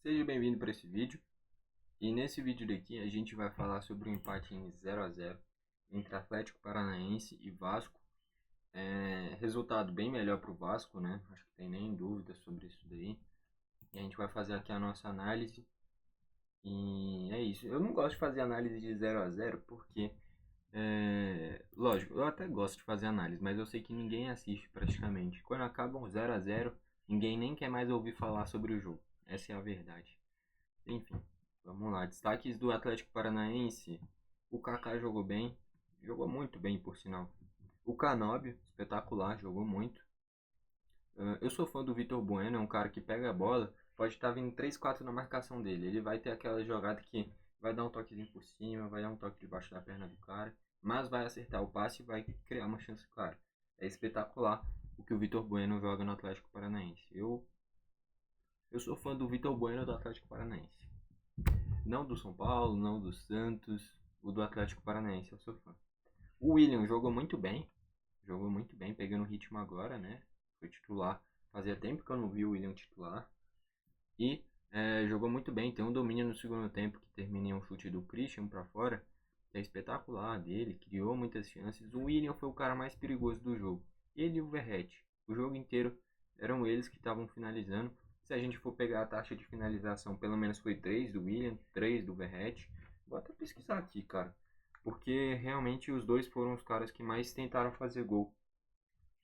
Seja bem-vindo para esse vídeo. E nesse vídeo daqui a gente vai falar sobre um empate em 0-0 entre Atlético Paranaense e Vasco. Resultado bem melhor para o Vasco, né? Acho que tem nem dúvida sobre isso daí. E a gente vai fazer aqui a nossa análise. E é isso. Eu não gosto de fazer análise de 0-0 porque, lógico, eu até gosto de fazer análise, mas eu sei que ninguém assiste praticamente. Quando acaba um 0-0, ninguém nem quer mais ouvir falar sobre o jogo. Essa é a verdade. Enfim, vamos lá. Destaques do Atlético Paranaense. O Kaká jogou bem, jogou muito bem, por sinal. O Canóbio, espetacular, jogou muito. Eu sou fã do Vitor Bueno, é um cara que pega a bola, pode estar vindo 3-4 na marcação dele. Ele vai ter aquela jogada que vai dar um toquezinho por cima, vai dar um toque debaixo da perna do cara, mas vai acertar o passe e vai criar uma chance clara. É espetacular o que o Vitor Bueno joga no Atlético Paranaense. Eu sou fã do Vitor Bueno do Atlético Paranaense. Não do São Paulo, não do Santos, o do Atlético Paranaense, eu sou fã. O William jogou muito bem, pegando o ritmo agora, né? Foi titular. Fazia tempo que eu não vi o William titular. E jogou muito bem, tem um domínio no segundo tempo que termina em um chute do Christian para fora. É espetacular dele, criou muitas chances. O William foi o cara mais perigoso do jogo. Ele e o Verratti. O jogo inteiro eram eles que estavam finalizando. Se a gente for pegar a taxa de finalização, pelo menos foi 3 do William, 3 do Verratti. Vou até pesquisar aqui, cara. Porque realmente os dois foram os caras que mais tentaram fazer gol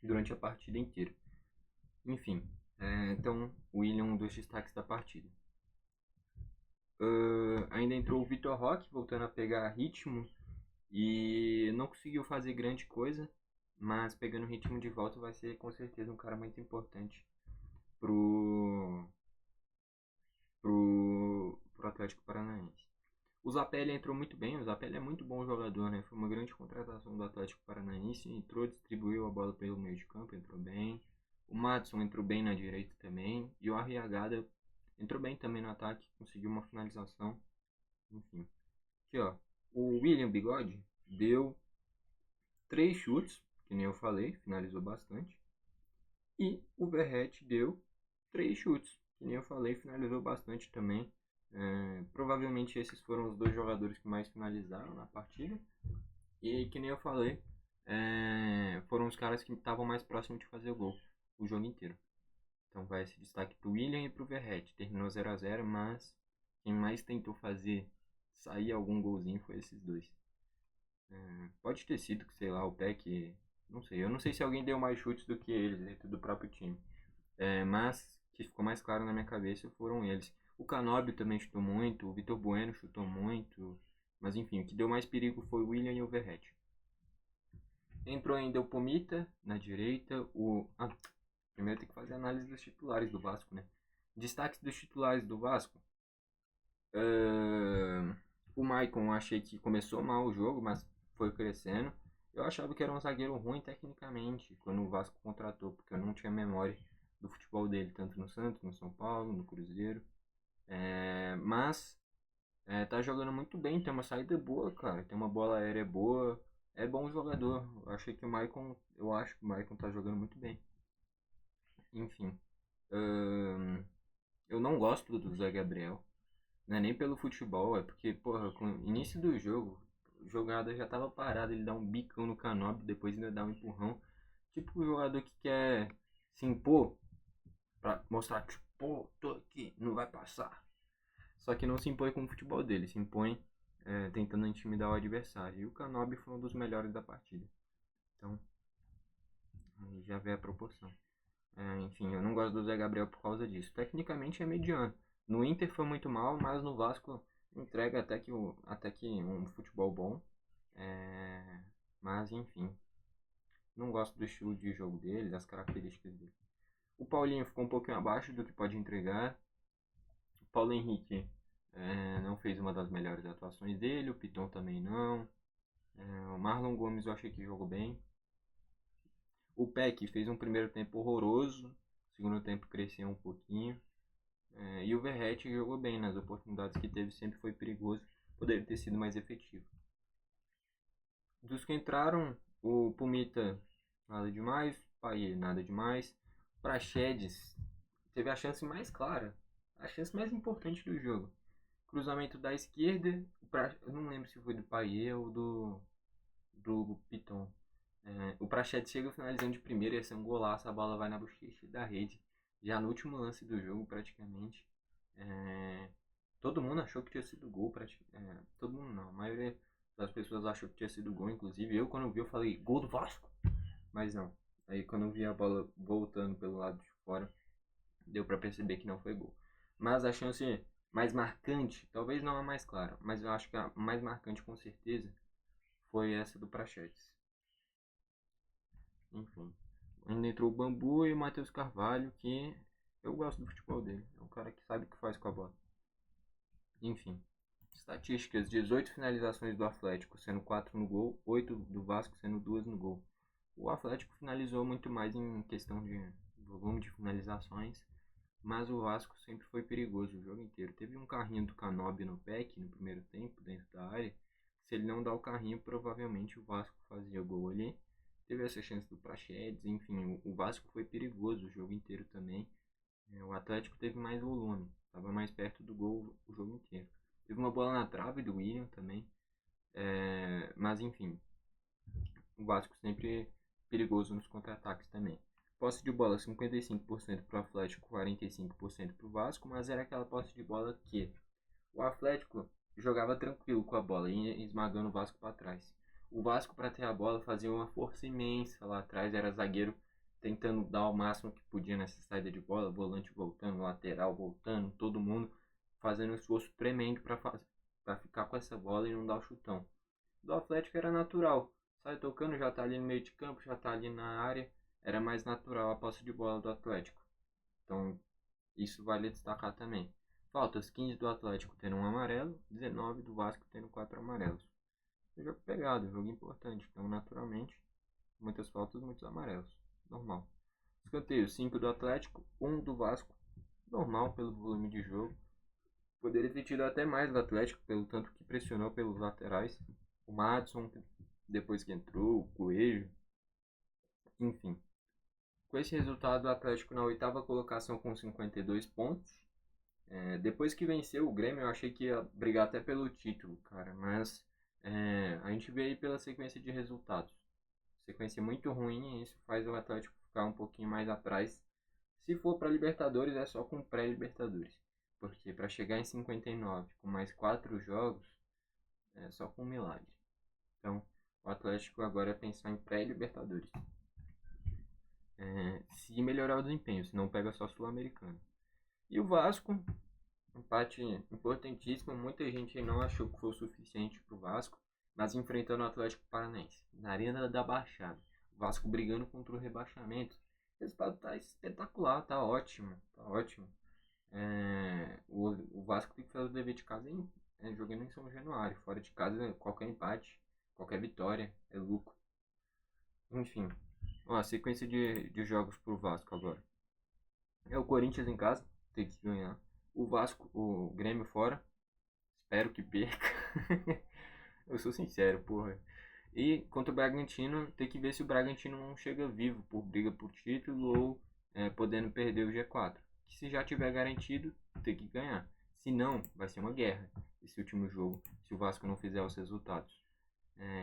durante a partida inteira. Enfim, então o William um dos destaques da partida. Ainda entrou o Vitor Roque, voltando a pegar ritmo. E não conseguiu fazer grande coisa, mas pegando o ritmo de volta vai ser com certeza um cara muito importante pro, pro Atlético Paranaense. O Zapelli entrou muito bem, o Zapelli é muito bom jogador, né? Foi uma grande contratação do Atlético Paranaense, entrou, distribuiu a bola pelo meio de campo, entrou bem. O Madison entrou bem na direita também, e o Arriagada entrou bem também no ataque, conseguiu uma finalização, enfim. Aqui ó, o William Bigode deu 3 chutes, que nem eu falei, finalizou bastante. E o Verratti deu 3 chutes, que nem eu falei, finalizou bastante também. Provavelmente esses foram os dois jogadores que mais finalizaram na partida. E que nem eu falei, foram os caras que estavam mais próximos de fazer o gol o jogo inteiro. Então vai esse destaque pro William e pro Verratti. Terminou 0-0, mas quem mais tentou fazer sair algum golzinho foi esses dois. Pode ter sido que, sei lá, o Peck. Não sei. Eu não sei se alguém deu mais chutes do que eles dentro do próprio time. Mas que ficou mais claro na minha cabeça foram eles. O Canóbio também chutou muito. O Vitor Bueno chutou muito. Mas enfim, o que deu mais perigo foi o William e o Verratti. Entrou ainda o Pomita na direita. Primeiro tem que fazer a análise dos titulares do Vasco, né? Destaques dos titulares do Vasco. O Maicon achei que começou mal o jogo, mas foi crescendo. Eu achava que era um zagueiro ruim tecnicamente quando o Vasco contratou, porque eu não tinha memória do futebol dele, tanto no Santos, no São Paulo, no Cruzeiro. Mas tá jogando muito bem, tem uma saída boa, cara, tem uma bola aérea boa, é bom jogador. Eu acho que o Maicon tá jogando muito bem. Enfim, eu não gosto do Zé Gabriel. Não é nem pelo futebol, é porque, porra, com o início do jogo, a jogada já tava parada, ele dá um bicão no Canóbio, depois ainda dá um empurrão. Tipo o jogador que quer se impor pra mostrar, tipo, pô, tô aqui, não vai passar. Só que não se impõe com o futebol dele, se impõe tentando intimidar o adversário. E o Canóbio foi um dos melhores da partida. Então, aí já vê a proporção. Enfim, eu não gosto do Zé Gabriel por causa disso. Tecnicamente é mediano. No Inter foi muito mal, mas no Vasco entrega até que um futebol bom. Mas enfim, não gosto do estilo de jogo dele, das características dele. O Paulinho ficou um pouquinho abaixo do que pode entregar. O Paulo Henrique não fez uma das melhores atuações dele, o Piton também não. O Marlon Gomes eu achei que jogou bem. O Peck fez um primeiro tempo horroroso, segundo tempo cresceu um pouquinho. E o Verratti jogou bem nas oportunidades que teve, sempre foi perigoso, poderia ter sido mais efetivo. Dos que entraram, o Pumita nada demais, Payet nada demais. Praxedes teve a chance mais clara, a chance mais importante do jogo. Cruzamento da esquerda, eu não lembro se foi do Payet ou do Piton. O Praxedes chega finalizando de primeira, ia ser um golaço, a bola vai na bochecha da rede. Já no último lance do jogo, praticamente. Todo mundo achou que tinha sido gol. Todo mundo não, a maioria das pessoas achou que tinha sido gol. Inclusive eu, quando vi, eu falei, gol do Vasco? Mas não. Aí quando eu vi a bola voltando pelo lado de fora, deu pra perceber que não foi gol. Mas a chance mais marcante, talvez não a mais clara, mas eu acho que a mais marcante com certeza foi essa do Praxedes. Enfim, ainda entrou o Bambu e o Matheus Carvalho, que eu gosto do futebol dele. É um cara que sabe o que faz com a bola. Enfim, estatísticas: 18 finalizações do Atlético, sendo 4 no gol, 8 do Vasco, sendo 2 no gol. O Atlético finalizou muito mais em questão de volume de finalizações, mas o Vasco sempre foi perigoso o jogo inteiro. Teve um carrinho do Canóbio no PEC no primeiro tempo, dentro da área. Se ele não dá o carrinho, provavelmente o Vasco fazia gol ali. Teve essa chance do Praxedes, enfim, o Vasco foi perigoso o jogo inteiro também. O Atlético teve mais volume, estava mais perto do gol o jogo inteiro. Teve uma bola na trave do William também, mas enfim, o Vasco sempre perigoso nos contra-ataques também. Posse de bola 55% para o Atlético, 45% para o Vasco, mas era aquela posse de bola que o Atlético jogava tranquilo com a bola, ia esmagando o Vasco para trás. O Vasco, para ter a bola, fazia uma força imensa lá atrás, era zagueiro tentando dar o máximo que podia nessa saída de bola, volante voltando, lateral voltando, todo mundo fazendo um esforço tremendo para ficar com essa bola e não dar o chutão. Do Atlético era natural, sai tocando, já tá ali no meio de campo, já tá ali na área, era mais natural a posse de bola do Atlético. Então, isso vale destacar também. Faltas: 15 do Atlético tendo um amarelo, 19 do Vasco tendo 4 amarelos. Jogo pegado, jogo importante, então naturalmente, muitas faltas, muitos amarelos. Normal. Escanteio: 5 do Atlético, 1 do Vasco. Normal pelo volume de jogo. Poderia ter tido até mais do Atlético, pelo tanto que pressionou pelos laterais. O Madison, depois que entrou, o Coelho. Enfim. Com esse resultado, o Atlético na oitava colocação com 52 pontos. Depois que venceu o Grêmio, eu achei que ia brigar até pelo título, cara. Mas a gente vê aí pela sequência de resultados. Sequência muito ruim, e isso faz o Atlético ficar um pouquinho mais atrás. Se for para Libertadores, é só com pré-Libertadores. Porque para chegar em 59 com mais 4 jogos, é só com um milagre. Então, o Atlético agora é pensar em pré-Libertadores. Se melhorar o desempenho, se não pega só Sul-Americano. E o Vasco, empate importantíssimo. Muita gente não achou que foi o suficiente para o Vasco, mas enfrentando o Atlético Paranaense na Arena da Baixada. O Vasco brigando contra o rebaixamento. O resultado tá espetacular, tá ótimo, tá ótimo. O Vasco tem que fazer o dever de casa jogando em São Januário. Fora de casa, qualquer empate, qualquer vitória é lucro. Enfim, a sequência de jogos pro Vasco agora. É o Corinthians em casa, tem que ganhar. O Vasco, o Grêmio fora. Espero que perca. Eu sou sincero, porra. E contra o Bragantino, tem que ver se o Bragantino não chega vivo por briga por título ou podendo perder o G4. Que se já tiver garantido, tem que ganhar. Se não, vai ser uma guerra esse último jogo, se o Vasco não fizer os resultados.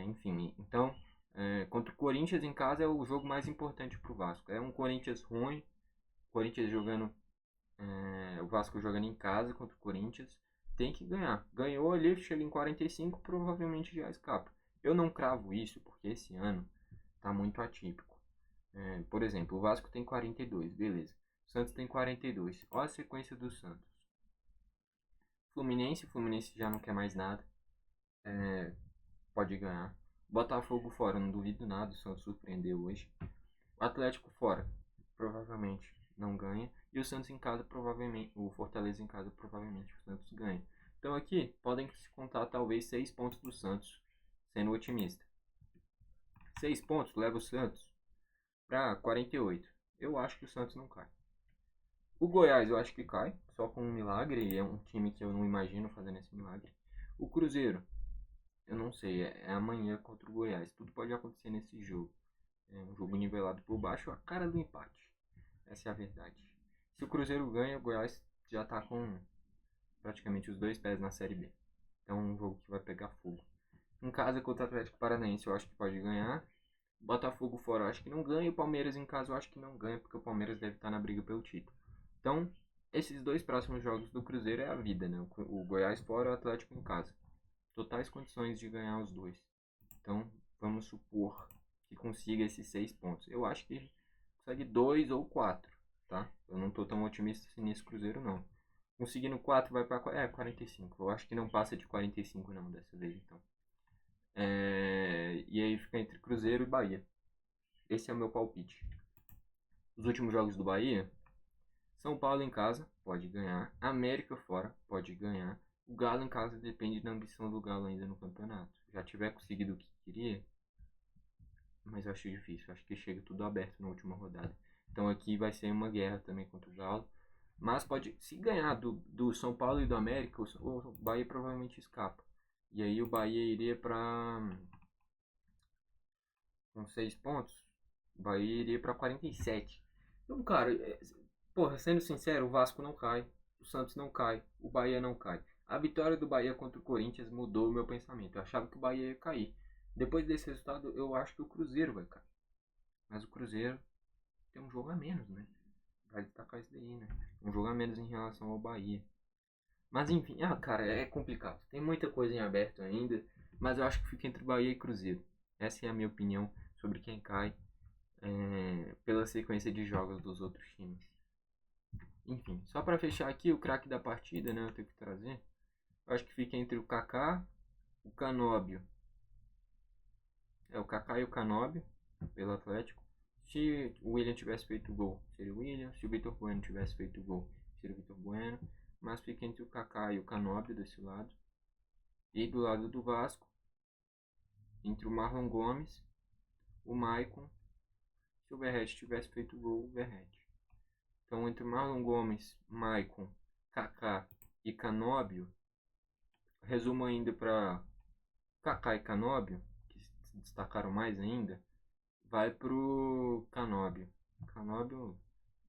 Enfim, então, contra o Corinthians em casa é o jogo mais importante pro Vasco. É um Corinthians ruim, Corinthians jogando, o Vasco jogando em casa contra o Corinthians. Tem que ganhar. Ganhou ali, chega em 45, provavelmente já escapa. Eu não cravo isso porque esse ano tá muito atípico. Por exemplo, o Vasco tem 42, beleza. O Santos tem 42. Olha a sequência do Santos. Fluminense já não quer mais nada. Pode ganhar. Botafogo fora, não duvido nada, o Santos surpreendeu hoje. O Atlético fora, provavelmente não ganha. E o Santos em casa, provavelmente, o Fortaleza em casa, provavelmente o Santos ganha. Então aqui, podem se contar talvez 6 pontos do Santos, sendo otimista. 6 pontos leva o Santos para 48. Eu acho que o Santos não cai. O Goiás eu acho que cai, só com um milagre, e é um time que eu não imagino fazendo esse milagre. O Cruzeiro, eu não sei, é amanhã contra o Goiás. Tudo pode acontecer nesse jogo. É um jogo nivelado por baixo, a cara do empate. Essa é a verdade. Se o Cruzeiro ganha, o Goiás já tá com praticamente os 2 pés na Série B. Então é um jogo que vai pegar fogo. Em casa contra o Atlético Paranaense eu acho que pode ganhar. Botafogo fora eu acho que não ganha. E o Palmeiras em casa eu acho que não ganha, porque o Palmeiras deve estar na briga pelo título. Então, esses 2 próximos jogos do Cruzeiro é a vida, né? O Goiás fora e o Atlético em casa. Totais condições de ganhar os 2. Então, vamos supor que consiga esses 6 pontos. Eu acho que consegue 2 ou 4, tá? Eu não tô tão otimista assim nesse Cruzeiro, não. Conseguindo 4 vai para 45. Eu acho que não passa de 45 não dessa vez, então. E aí fica entre Cruzeiro e Bahia. Esse é o meu palpite. Os últimos jogos do Bahia: São Paulo em casa, pode ganhar. América fora, pode ganhar. O Galo em casa depende da ambição do Galo ainda no campeonato. Já tiver conseguido o que queria, mas eu acho difícil. Acho que chega tudo aberto na última rodada. Então aqui vai ser uma guerra também contra o Galo. Mas pode, se ganhar do São Paulo e do América, o Bahia provavelmente escapa. E aí o Bahia iria para com 6 pontos. O Bahia iria para 47. Então, cara, porra, sendo sincero, o Vasco não cai, o Santos não cai, o Bahia não cai. A vitória do Bahia contra o Corinthians mudou o meu pensamento. Eu achava que o Bahia ia cair. Depois desse resultado, eu acho que o Cruzeiro vai cair. Mas o Cruzeiro tem um jogo a menos, né? Vai destacar isso daí, né? Um jogo a menos em relação ao Bahia. Mas enfim, cara, é complicado. Tem muita coisa em aberto ainda. Mas eu acho que fica entre Bahia e Cruzeiro. Essa é a minha opinião sobre quem cai pela sequência de jogos dos outros times. Enfim, só para fechar aqui, o craque da partida, né? Eu tenho que trazer. Eu acho que fica entre o Kaká, o Canóbio. O Kaká e o Canóbio, pelo Atlético. Se o William tivesse feito o gol, seria o William. Se o Vitor Bueno tivesse feito o gol, seria o Vitor Bueno. Mas fica entre o Kaká e o Canóbio desse lado. E do lado do Vasco, entre o Marlon Gomes, o Maicon. Se o Verratti tivesse feito o gol, o Verratti. Então, entre Marlon Gomes, Maicon, Kaká e Canóbio, resumo ainda para Kaká e Canóbio, que se destacaram mais ainda, vai pro Canóbio. Canóbio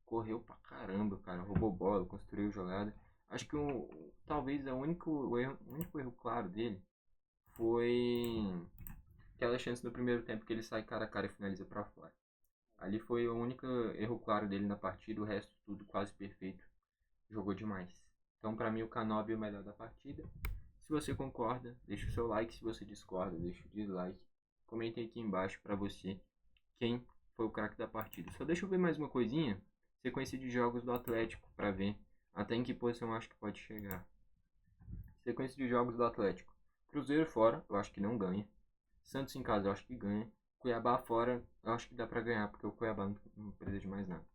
correu pra caramba, cara, roubou bola, construiu jogada. Acho que talvez o único erro claro dele foi aquela chance no primeiro tempo que ele sai cara a cara e finaliza para fora. Ali foi o único erro claro dele na partida, o resto tudo quase perfeito. Jogou demais. Então, para mim, o Canóbio é o melhor da partida. Se você concorda, deixa o seu like. Se você discorda, deixa o dislike. Comentem aqui embaixo para você quem foi o craque da partida. Só deixa eu ver mais uma coisinha. Sequência de jogos do Atlético para ver até em que posição eu acho que pode chegar. Sequência de jogos do Atlético: Cruzeiro fora, eu acho que não ganha. Santos em casa, eu acho que ganha. Cuiabá fora, eu acho que dá para ganhar, porque o Cuiabá não precisa de mais nada.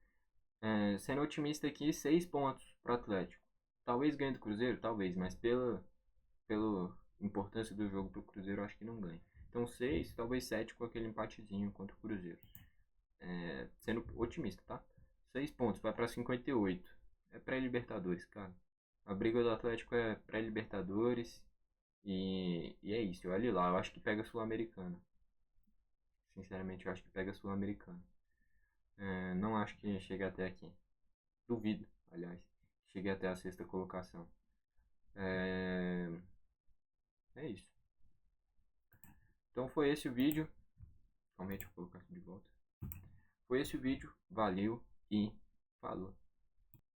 Sendo otimista aqui, 6 pontos para o Atlético. Talvez ganhe do Cruzeiro, talvez, mas pela importância do jogo para o Cruzeiro, eu acho que não ganha. Então 6, talvez 7 com aquele empatezinho contra o Cruzeiro. Sendo otimista, tá? 6 pontos, vai para 58. É pré-Libertadores, cara. A briga do Atlético é pré-Libertadores. E é isso, olha lá, eu acho que pega a Sul-Americana. Sinceramente, eu acho que pega a Sul-Americana. Não acho que chegue até aqui. Duvido, aliás. Cheguei até a sexta colocação. É isso. Então foi esse o vídeo. Calma aí, deixa eu colocar aqui de volta. Foi esse o vídeo. Valeu e falou.